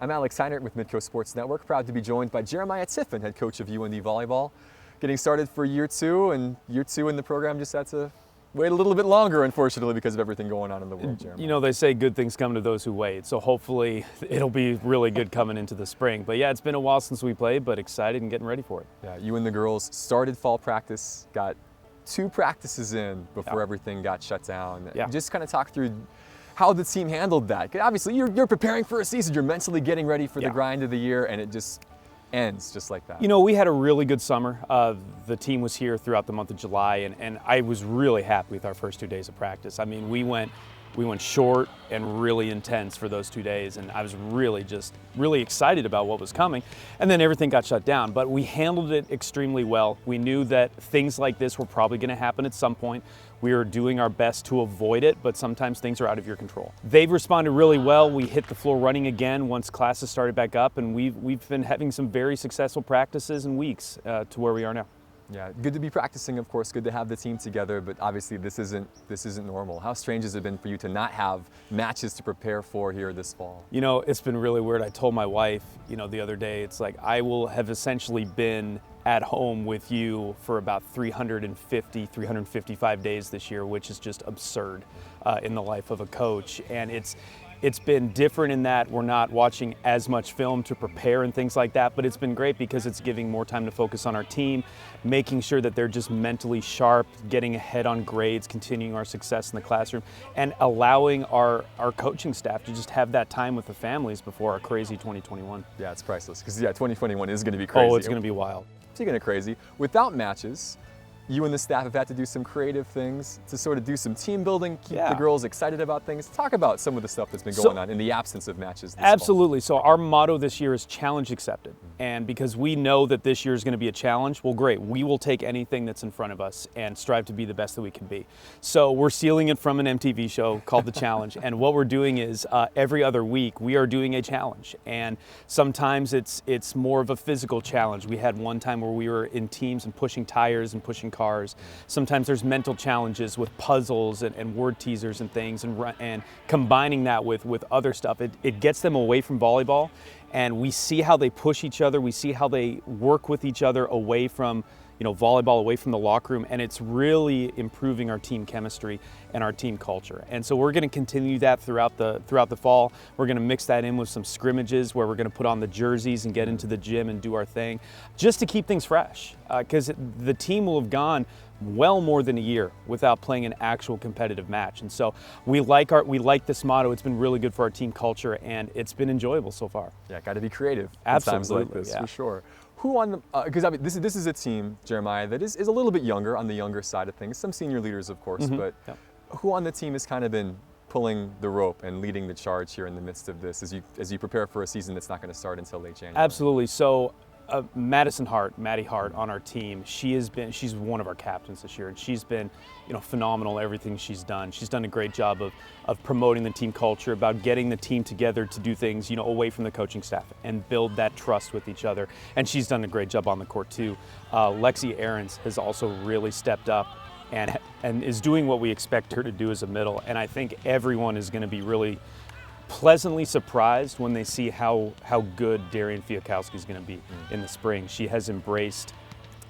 I'm Alex Heinert with Midco Sports Network, proud to be joined by Jeremiah Tiffin, head coach of UND Volleyball. Getting started for year two, and year two in the program just had to wait a little bit longer, unfortunately, because of everything going on in the world, Jeremiah. You know, they say good things come to those who wait, so hopefully it'll be really good coming into the spring. But yeah, it's been a while since we played, but excited and getting ready for it. Yeah, you and the girls started fall practice, got 2 practices in before everything got shut down. Yeah. Just kind of talk through how the team handled that. 'Cause obviously, you're preparing for a season, you're mentally getting ready for the grind of the year, and it just ends just like that. You know, we had a really good summer. The team was here throughout the month of July, and I was really happy with our first 2 days of practice. I mean, we went short and really intense for those 2 days, and I was really excited about what was coming. And then everything got shut down, but we handled it extremely well. We knew that things like this were probably going to happen at some point. We were doing our best to avoid it, but sometimes things are out of your control. They've responded really well. We hit the floor running again once classes started back up, and we've been having some very successful practices and weeks to where we are now. Yeah, good to be practicing, of course, good to have the team together, but obviously this isn't normal. How strange has it been for you to not have matches to prepare for here this fall? You know, it's been really weird. I told my wife, you know, the other day, it's like I will have essentially been at home with you for about 355 days this year, which is just absurd in the life of a coach. And it's been different in that we're not watching as much film to prepare and things like that, but it's been great because it's giving more time to focus on our team, making sure that they're just mentally sharp, getting ahead on grades, continuing our success in the classroom, and allowing our coaching staff to just have that time with the families before our crazy 2021. Yeah, it's priceless, because 2021 is going to be crazy. Oh, it's going to be wild. Speaking of crazy, without matches, you and the staff have had to do some creative things to sort of do some team building, keep the girls excited about things. Talk about some of the stuff that's been going on in the absence of matches this Absolutely. So our motto this year is challenge accepted. And because we know that this year is going to be a challenge, well, great. We will take anything that's in front of us and strive to be the best that we can be. So we're stealing it from an MTV show called The Challenge. And what we're doing is every other week we are doing a challenge. And sometimes it's more of a physical challenge. We had one time where we were in teams and pushing tires and pushing cars. Sometimes there's mental challenges with puzzles and word teasers and things, and combining that with other stuff. It gets them away from volleyball, and we see how they push each other. We see how they work with each other away from volleyball, away from the locker room, and it's really improving our team chemistry and our team culture. And so we're going to continue that throughout the fall. We're going to mix that in with some scrimmages where we're going to put on the jerseys and get into the gym and do our thing, just to keep things fresh, because the team will have gone well more than a year without playing an actual competitive match. And so we like this motto. It's been really good for our team culture, and it's been enjoyable so far. Yeah, got to be creative Absolutely, in times like this, for sure. Who on the, because this is a team, Jeremiah, that is a little bit younger, on the younger side of things. Some senior leaders, of course, but who on the team has kind of been pulling the rope and leading the charge here in the midst of this as you prepare for a season that's not going to start until late January? Absolutely. So Maddie Hart on our team, she's one of our captains this year, and she's been phenomenal in everything she's done. She's done a great job of promoting the team culture, about getting the team together to do things away from the coaching staff and build that trust with each other, and she's done a great job on the court too. Lexi Ahrens has also really stepped up and is doing what we expect her to do as a middle, and I think everyone is going to be really pleasantly surprised when they see how good Darian Fiakowski is going to be in the spring. She has embraced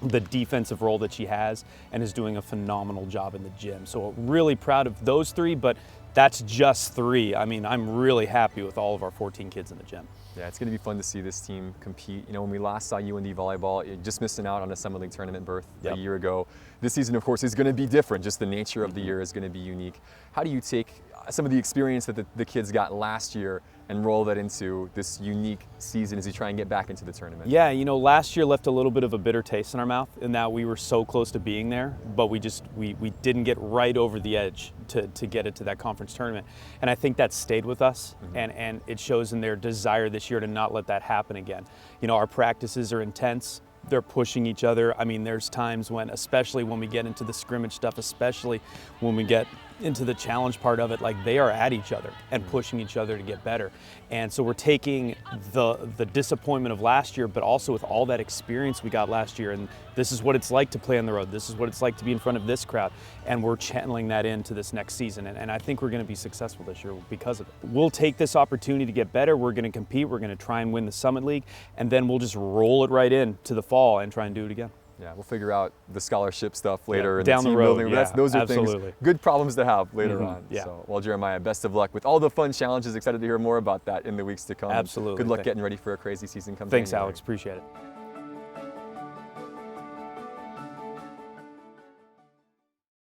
the defensive role that she has and is doing a phenomenal job in the gym. So really proud of those 3, but that's just 3. I mean, I'm really happy with all of our 14 kids in the gym. Yeah, it's going to be fun to see this team compete. When we last saw UND volleyball, just missing out on a Summer League tournament berth a year ago. This season, of course, is going to be different. Just the nature of the year is going to be unique. How do you take some of the experience that the kids got last year and roll that into this unique season as you try and get back into the tournament? Yeah, last year left a little bit of a bitter taste in our mouth in that we were so close to being there, but we didn't get right over the edge to get it to that conference tournament. And I think that stayed with us, and it shows in their desire this year to not let that happen again. Our practices are intense. They're pushing each other. I mean, there's times when, especially when we get into the scrimmage stuff, especially when we get into the challenge part of it, like they are at each other and pushing each other to get better. And so we're taking the disappointment of last year, but also with all that experience we got last year, and this is what it's like to play on the road, this is what it's like to be in front of this crowd, and we're channeling that into this next season. And I think we're going to be successful this year because of it. We'll take this opportunity to get better, we're going to compete, we're going to try and win the Summit League, and then we'll just roll it right into the fall and try and do it again. Yeah, we'll figure out the scholarship stuff later. And down the the team road, building. yeah, Those are absolutely. things, good problems to have later on. Yeah. So, well, Jeremiah, best of luck with all the fun challenges. Excited to hear more about that in the weeks to come. Absolutely. Good luck getting ready for a crazy season come Thanks, January. Alex. Appreciate it.